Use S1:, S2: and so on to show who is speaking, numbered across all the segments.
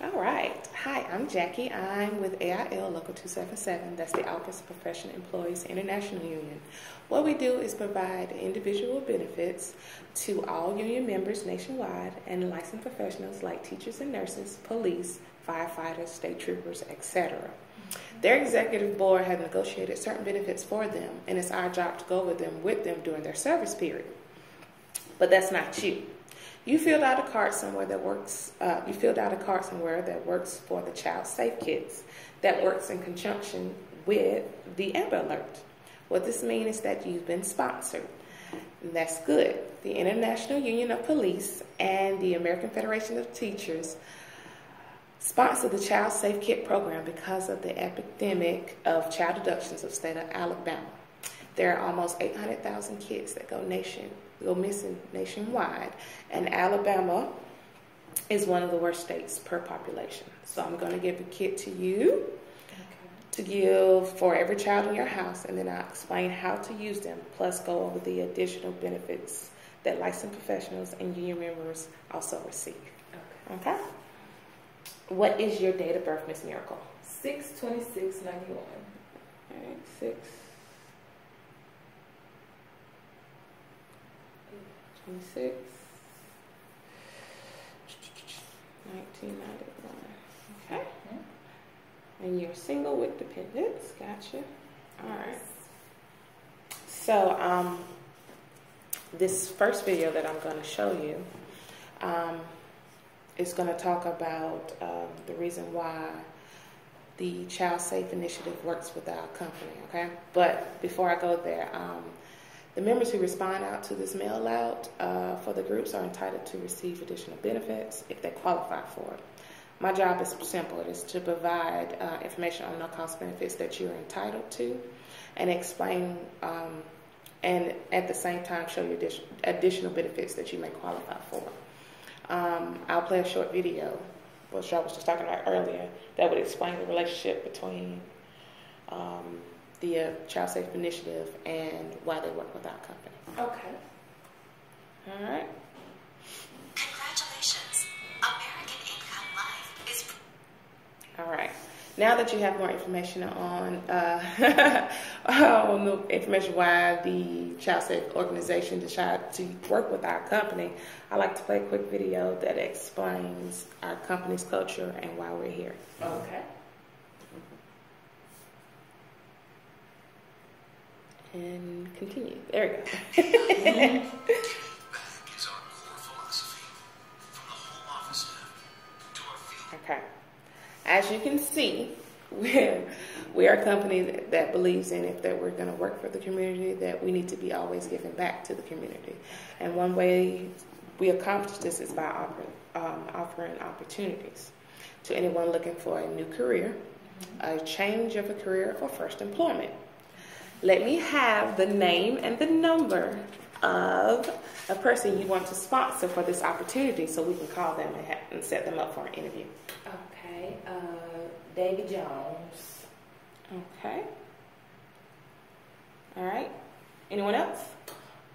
S1: All right. Hi, I'm Jackie. I'm with AIL Local 277. That's the Office of Professional Employees International Union. What we do is provide individual benefits to all union members nationwide and licensed professionals like teachers and nurses, police, firefighters, state troopers, etc. Their executive board has negotiated certain benefits for them, and it's our job to go over them with them during their service period. But that's not you. You filled out a card somewhere that works. For the Child Safe Kids, that works in conjunction with the Amber Alert. What this means is that you've been sponsored. And that's good. The International Union of Police and the American Federation of Teachers sponsor the Child Safe Kid program because of the epidemic of child abductions of the state of Alabama. There are almost 800,000 kids that go missing nationwide, and Alabama is one of the worst states per population. So I'm going to give a kit to you to give for every child in your house, and then I'll explain how to use them, plus go over the additional benefits that licensed professionals and union members also receive. Okay? What is your date of birth, Miss Miracle?
S2: 6/26/91.
S1: All right, 6/26/1991. Okay. And you're single with dependents. Gotcha. All right. So, this first video that I'm going to show you is going to talk about the reason why the Child Safe Initiative works with our company, okay? But before I go there, the members who respond out to this mail out for the groups are entitled to receive additional benefits if they qualify for it. My job is simple. It is to provide information on no-cost benefits that you're entitled to and explain and at the same time show you additional benefits that you may qualify for. I'll play a short video, which I was just talking about earlier, that would explain the relationship between the Child Safe Initiative and why they work with our company.
S2: Okay.
S1: All right.
S3: Congratulations. American Income Life is...
S1: All right. Now that you have more information on the information why the Child Safe organization decided to work with our company, I'd like to play a quick video that explains our company's culture and why we're here.
S2: Okay.
S1: And continue. There we go.
S3: Back is our core philosophy. From the home office staff to our field.
S1: Okay. As you can see, we are a company that believes in if that we're going to work for the community, that we need to be always giving back to the community. And one way we accomplish this is by offering opportunities to anyone looking for a new career, a change of a career, or first employment. Let me have the name and the number of a person you want to sponsor for this opportunity so we can call them and set them up for an interview.
S2: Okay. David Jones.
S1: Okay. All right. Anyone else?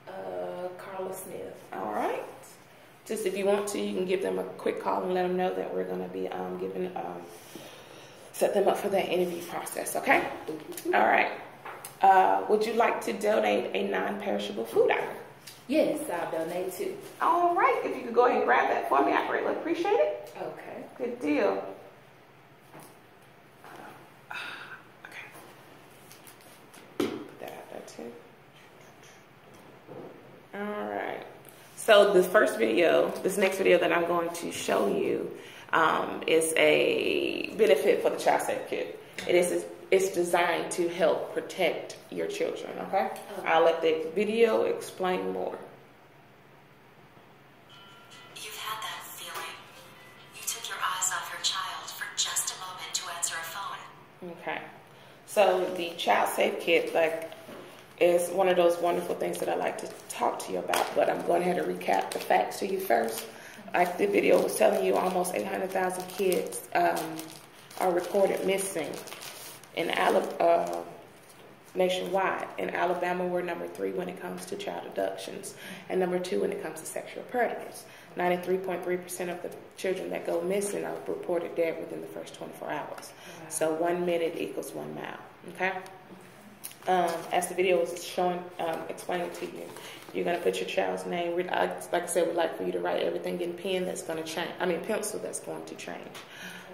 S2: Carla Smith.
S1: All right. Just if you want to, you can give them a quick call and let them know that we're going to be set them up for that interview process. Okay. All right. Would you like to donate a non-perishable food item?
S2: Yes, I'll donate too.
S1: All right. If you could go ahead and grab that for me, I greatly appreciate it.
S2: Okay.
S1: Good deal. Okay. Put that out there too. All right. So this next video that I'm going to show you is a benefit for the Child Safe Kid. It's designed to help protect your children, okay? I'll let the video explain more.
S3: You've had that feeling. You took your eyes off your child for just a moment to answer a phone.
S1: Okay. So the Child Safe Kit, is one of those wonderful things that I like to talk to you about, but I'm going ahead and recap the facts to you first. Like the video was telling you, almost 800,000 kids are reported missing in nationwide. In Alabama, we're number 3 when it comes to child abductions, and number 2 when it comes to sexual predators. 93.3% of the children that go missing are reported dead within the first 24 hours. So 1 minute equals 1 mile. Okay. As the video was showing, explaining to you, you're going to put your child's name. Like I said, we'd like for you to write everything in pen that's going to change. Pencil that's going to change.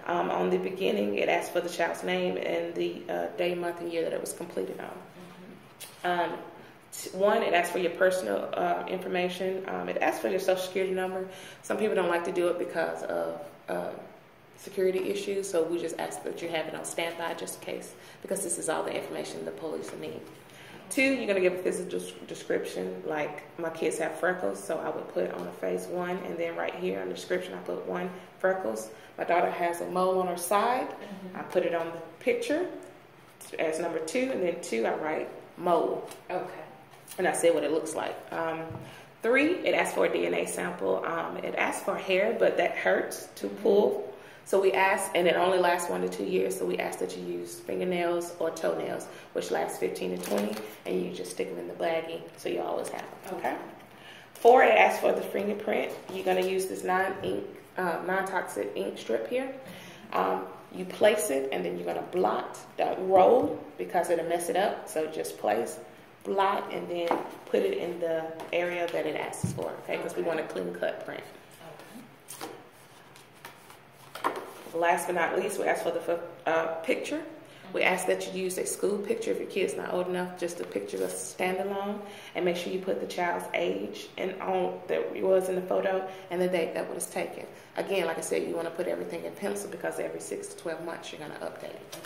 S1: On the beginning, it asks for the child's name and the day, month, and year that it was completed on. One, it asks for your personal information. It asks for your social security number. Some people don't like to do it because of security issues, so we just ask that you have it on standby just in case, because this is all the information the police will need. 2, you're going to give a physical description, like my kids have freckles, so I would put on the face 1, and then right here in the description I put 1, freckles. My daughter has a mole on her side. I put it on the picture as number 2, and then 2 I write mole.
S2: Okay.
S1: And I say what it looks like. 3, it asks for a DNA sample. It asks for hair, but that hurts to pull. So we ask, and it only lasts 1 to 2 years, so we ask that you use fingernails or toenails, which lasts 15 to 20, and you just stick them in the baggie, so you always have them, okay? 4, it asks for the fingerprint. You're going to use this non-toxic ink strip here. You place it, and then you're going to blot, roll, because it'll mess it up, so just place, blot, and then put it in the area that it asks for, okay? Because we want a clean-cut print. Last but not least, we ask for the picture. We ask that you use a school picture if your kid's not old enough, just a picture that's standalone, and make sure you put the child's age and on that it was in the photo and the date that was taken. Again, like I said, you want to put everything in pencil because every 6 to 12 months you're going to update it.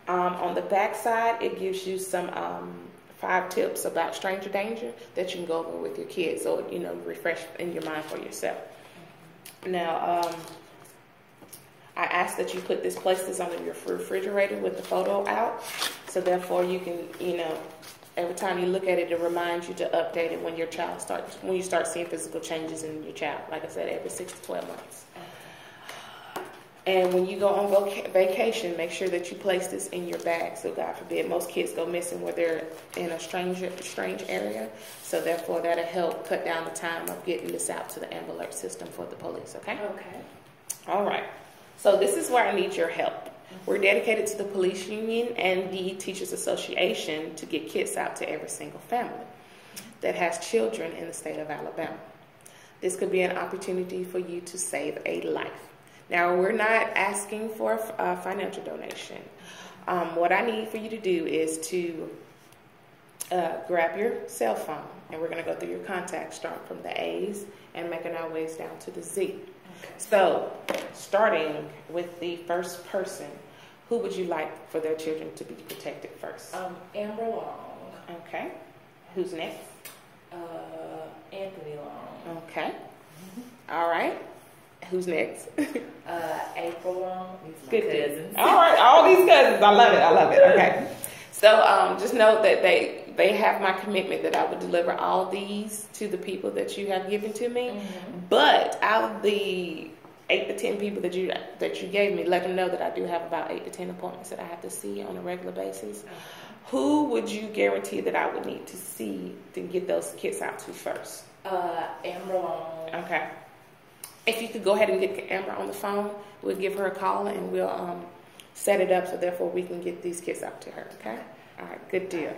S1: On the back side, it gives you some 5 tips about stranger danger that you can go over with your kids, or refresh in your mind for yourself. Now, I ask that you place this under your refrigerator with the photo out, so therefore you can, every time you look at it, it reminds you to update it when you start seeing physical changes in your child. Like I said, every 6 to 12 months. And when you go on vacation, make sure that you place this in your bag. So God forbid, most kids go missing where they're in a strange area. So therefore, that'll help cut down the time of getting this out to the Amber Alert system for the police. Okay.
S2: Okay.
S1: All right. So this is where I need your help. We're dedicated to the police union and the Teachers Association to get kits out to every single family that has children in the state of Alabama. This could be an opportunity for you to save a life. Now, we're not asking for a financial donation. What I need for you to do is to grab your cell phone, and we're going to go through your contacts, starting from the A's and making our ways down to the Z. So, starting with the first person, who would you like for their children to be protected first?
S2: Amber Long.
S1: Okay. Who's next?
S2: Anthony Long.
S1: Okay. All right. Who's next?
S2: April Long. These
S1: Good
S2: cousins.
S1: All right. All these cousins. I love it. I love it. Okay. So just note that they have my commitment that I would deliver all these to the people that you have given to me. But out of the 8 to 10 people that you gave me, let them know that I do have about 8 to 10 appointments that I have to see on a regular basis. Who would you guarantee that I would need to see to get those kits out to first?
S2: Amber Long.
S1: Okay. If you could go ahead and get Amber on the phone, we'll give her a call and we'll set it up so therefore we can get these kits out to her. Okay. All right. Good deal.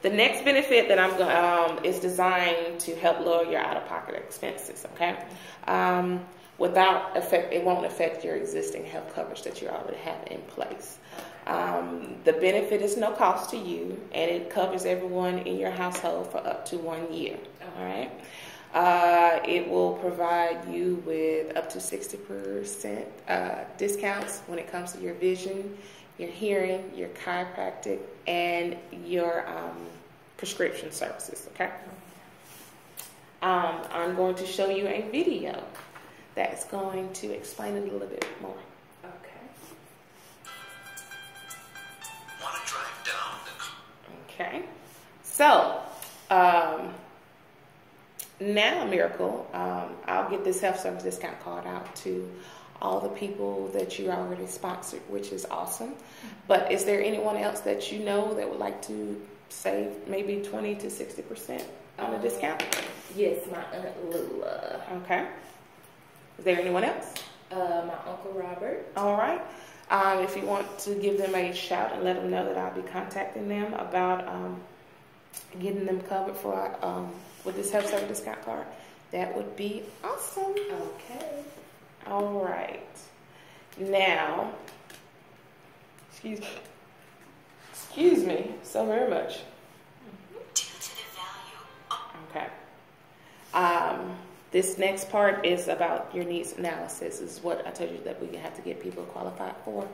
S1: The next benefit that I'm going is designed to help lower your out-of-pocket expenses. Okay. It won't affect your existing health coverage that you already have in place. The benefit is no cost to you, and it covers everyone in your household for up to 1 year. All right. It will provide you with up to 60% discounts when it comes to your vision, your hearing, your chiropractic, and your prescription services. Okay. I'm going to show you a video that's going to explain it a little bit more.
S2: Okay.
S3: Want to drive down the...
S1: Okay. So, now, Miracle, I'll get this health service discount card out to all the people that you already sponsored, which is awesome. But is there anyone else that you know that would like to save maybe 20 to 60%? on the discount?
S2: Yes, my Aunt Lula.
S1: Okay. Is there anyone else?
S2: My Uncle Robert.
S1: All right. If you want to give them a shout and let them know that I'll be contacting them about getting them covered for with this health service discount card, that would be awesome.
S2: Okay.
S1: All right. Now, excuse me so very much.
S3: Due to the value.
S1: Okay. This next part is about your needs analysis. This is what I told you that we have to get people qualified for.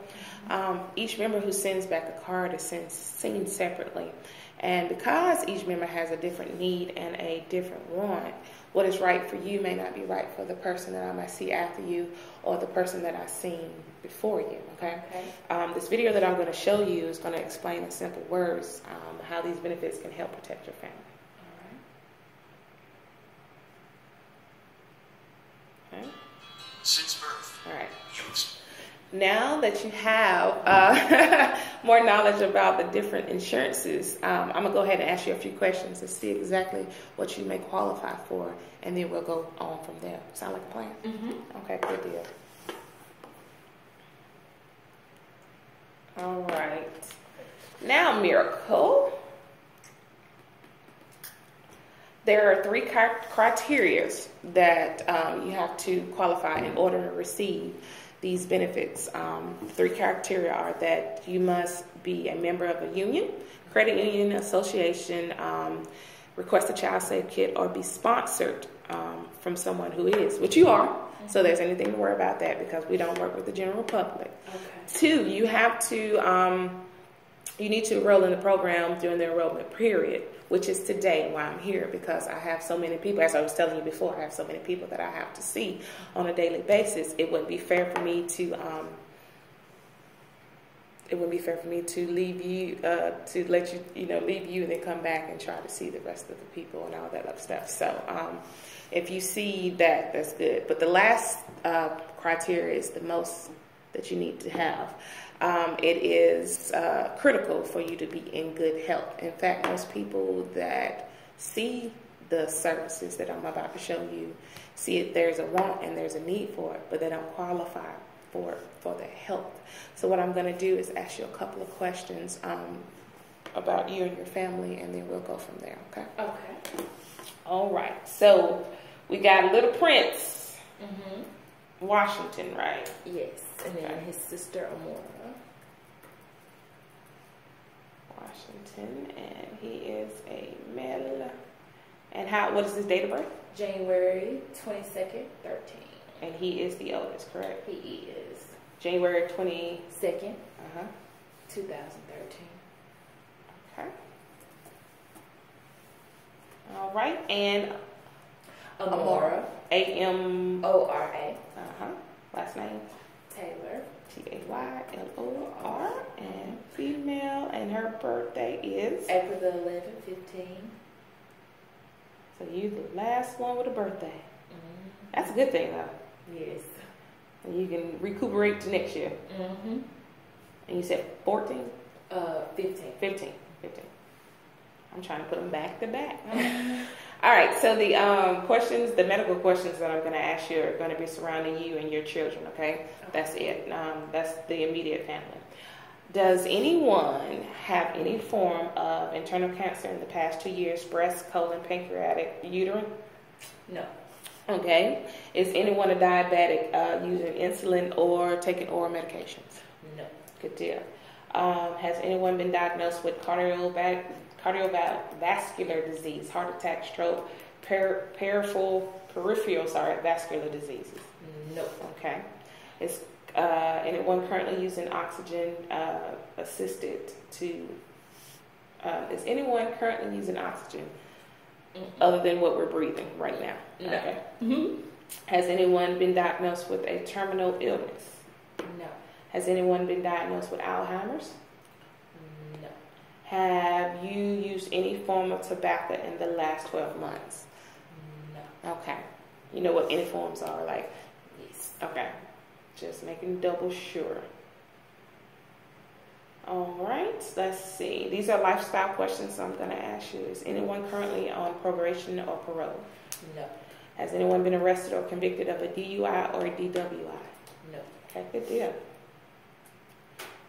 S1: Each member who sends back a card is seen separately. And because each member has a different need and a different want, what is right for you may not be right for the person that I might see after you or the person that I've seen before you, okay? This video that I'm going to show you is going to explain in simple words how these benefits can help protect your family. Okay.
S3: Since birth.
S1: All right.
S3: You've
S1: Now that you have more knowledge about the different insurances, I'm going to go ahead and ask you a few questions to see exactly what you may qualify for, and then we'll go on from there. Sound like a plan?
S2: Mm-hmm.
S1: Okay, good deal. All right. Now, Miracle. There are three criteria that you have to qualify in order to receive these benefits. Three criteria are that you must be a member of a union, credit union, association, request a child safe kit, or be sponsored from someone who is, which you are. So there's anything to worry about that because we don't work with the general public.
S2: Okay.
S1: Two, you have to, you need to enroll in the program during the enrollment period, which is today why I'm here, because I have so many people, as I was telling you before, I have so many people that I have to see on a daily basis. It wouldn't be fair for me to leave you, to let you, leave you and then come back and try to see the rest of the people and all that other stuff. So if you see that, that's good. But the last criteria is the most that you need to have. It is critical for you to be in good health. In fact, most people that see the services that I'm about to show you see it, there's a want and there's a need for it, but they don't qualify for their health. So what I'm going to do is ask you a couple of questions about you and your family, and then we'll go from there, okay?
S2: Okay.
S1: All right. So we got Little Prince,
S2: Mm-hmm.
S1: Washington, right?
S2: Yes. And then
S1: Okay.
S2: his sister Amora.
S1: Washington, and he is a male. And what is his date of birth?
S2: January 22nd, 13.
S1: And he is the oldest, correct?
S2: He is
S1: January 20.
S2: 2nd,
S1: 2013.
S2: 2013.
S1: Okay. All right, and
S2: Amora.
S1: A-M.
S2: Ora.
S1: Last name
S2: Taylor.
S1: Taylor, and female, and her birthday is.
S2: April the 11th, 15.
S1: So you the last one with a birthday.
S2: Mm-hmm.
S1: That's a good thing, though.
S2: Yes.
S1: And you can recuperate to next year.
S2: Mm-hmm.
S1: And you said 14?
S2: 15.
S1: 15. I'm trying to put them back to back. All right, so the the medical questions that I'm going to ask you are going to be surrounding you and your children, okay? That's it. That's the immediate family. Does anyone have any form of internal cancer in the past 2 years? Breast, colon, pancreatic, uterine?
S2: No.
S1: Okay. Is anyone a diabetic using insulin or taking oral medications?
S2: No.
S1: Good deal. Has anyone been diagnosed with cardiovascular disease, heart attack, stroke, peripheral vascular diseases?
S2: No.
S1: Okay. Is anyone currently using oxygen assisted to? Is anyone currently using oxygen other than what we're breathing right now?
S2: No.
S1: Okay.
S2: Mm-hmm.
S1: Has anyone been diagnosed with a terminal illness?
S2: No.
S1: Has anyone been diagnosed with Alzheimer's?
S2: No.
S1: Have you used any form of tobacco in the last 12 months?
S2: No.
S1: Okay. You know what any forms are like?
S2: Yes.
S1: Okay. Just making double sure. All right, let's see. These are lifestyle questions I'm going to ask you. Is anyone currently on probation or parole?
S2: No.
S1: Has anyone been arrested or convicted of a DUI or a DWI?
S2: No.
S1: Okay, good deal.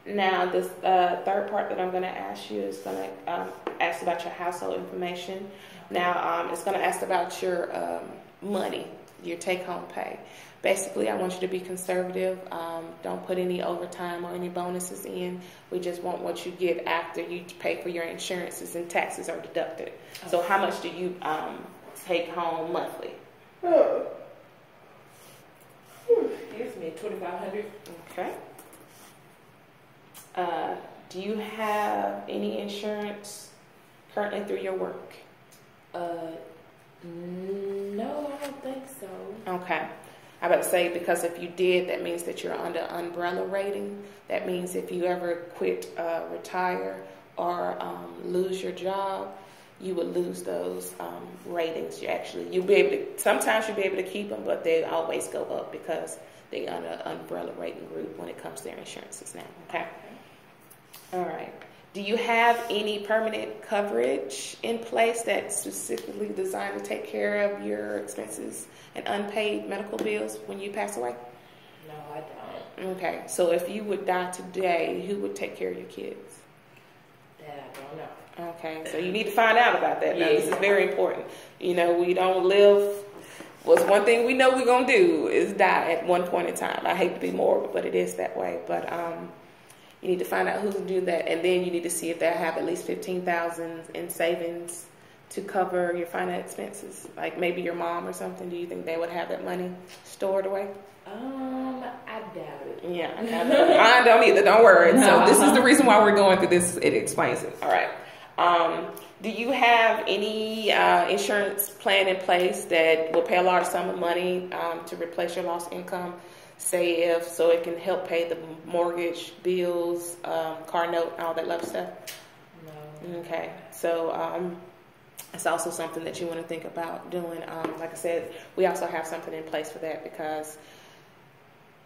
S1: Now, this third part that I'm going to ask you is going to ask about your household information. Now, it's going to ask about your money, your take-home pay. Basically, I want you to be conservative. Don't put any overtime or any bonuses in. We just want what you get after you pay for your insurances and taxes are deducted. Okay. So how much do you take home monthly?
S2: Excuse me, $2,500.
S1: Okay. Do you have any insurance currently through your work?
S2: No, I don't think so.
S1: Okay. I about to say, because if you did, that means that you're under umbrella rating. That means if you ever quit, retire, or lose your job, you would lose those ratings. You'll be able to, sometimes you'll be able to keep them, but they always go up because they're under umbrella rating group when it comes to their insurances now. Okay. All right. Do you have any permanent coverage in place that's specifically designed to take care of your expenses and unpaid medical bills when you pass away?
S2: No, I don't.
S1: Okay, so if you would die today, who would take care of your kids?
S2: That I don't know.
S1: Okay, so you need to find out about that. Now,
S2: Yeah.
S1: this is very important. You know, we don't live. What's one thing we know we're gonna do is die at one point in time. I hate to be morbid, but it is that way. But you need to find out who's do that, and then you need to see if they have at least $15,000 in savings to cover your final expenses. Like maybe your mom or something. Do you think they would have that money stored away?
S2: I doubt it.
S1: Yeah, I don't either. Don't worry. So this is the reason why we're going through this. It explains it. All right. Do you have any insurance plan in place that will pay a large sum of money to replace your lost income? Say if so, it can help pay the mortgage, bills, car note, all that love stuff.
S2: No.
S1: Okay. So it's also something that you want to think about doing. Like I said, we also have something in place for that, because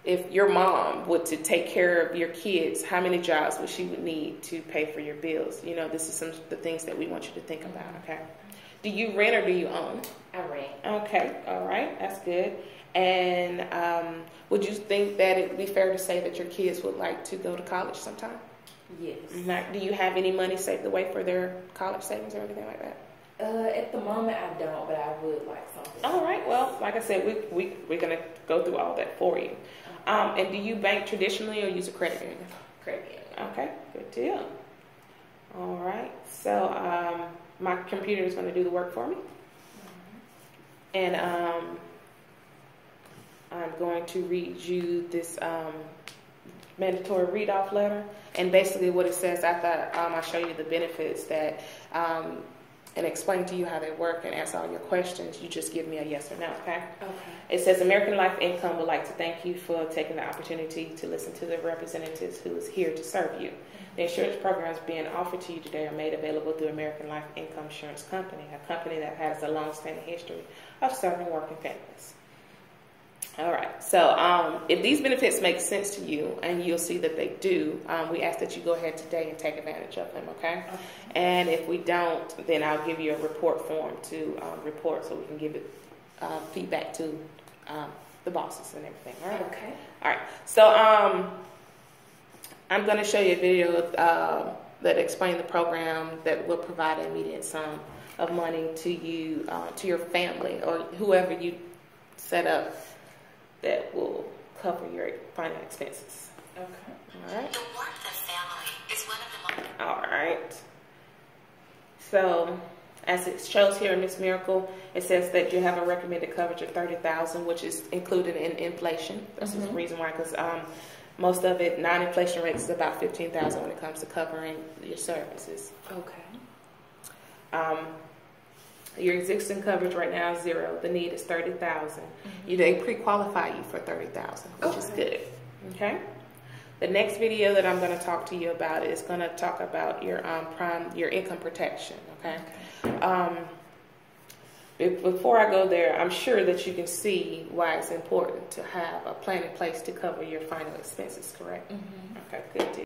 S1: if your mom would to take care of your kids, how many jobs would she would need to pay for your bills? You know, this is some of the things that we want you to think about. Okay. Do you rent or do you own?
S2: I rent.
S1: Okay. All right. That's good. And would you think that it would be fair to say that your kids would like to go to college sometime?
S2: Yes.
S1: Do you have any money saved away for their college savings or anything like that?
S2: At the moment, I don't, but I would like something.
S1: All right. Well, like I said, we're going to go through all that for you. And do you bank traditionally or use a credit union?
S2: Credit union.
S1: Okay. Good deal. All right. So my computer is going to do the work for me. And I'm going to read you this mandatory read-off letter. And basically what it says, after I show you the benefits that and explain to you how they work and answer all your questions, you just give me a yes or no, okay?
S2: Okay.
S1: It says, American Life Income would like to thank you for taking the opportunity to listen to the representatives who is here to serve you. The insurance programs being offered to you today are made available through American Life Income Insurance Company, a company that has a long-standing history of serving working families. All right, so if these benefits make sense to you, and you'll see that they do, we ask that you go ahead today and take advantage of them, okay? And if we don't, then I'll give you a report form to report, so we can give it feedback to the bosses and everything, all right?
S2: Okay.
S1: All right, so I'm going to show you a video that explains the program that will provide an immediate sum of money to you, to your family, or whoever you set up that will cover your final expenses.
S2: Okay.
S1: All right.
S4: The Warmth of Family is one of the most...
S1: All right. So, as it shows here in Miss Miracle, it says that you have a recommended coverage of $30,000, which is included in inflation. That's the reason why, because most of it, non-inflation rates is about $15,000 when it comes to covering your services.
S2: Okay.
S1: Your existing coverage right now is $0. The need is $30,000. They pre-qualify you for $30,000, which is good. Okay. The next video that I'm going to talk to you about is going to talk about your your income protection. Okay. Before I go there, I'm sure that you can see why it's important to have a plan in place to cover your final expenses. Correct? Okay. Good deal.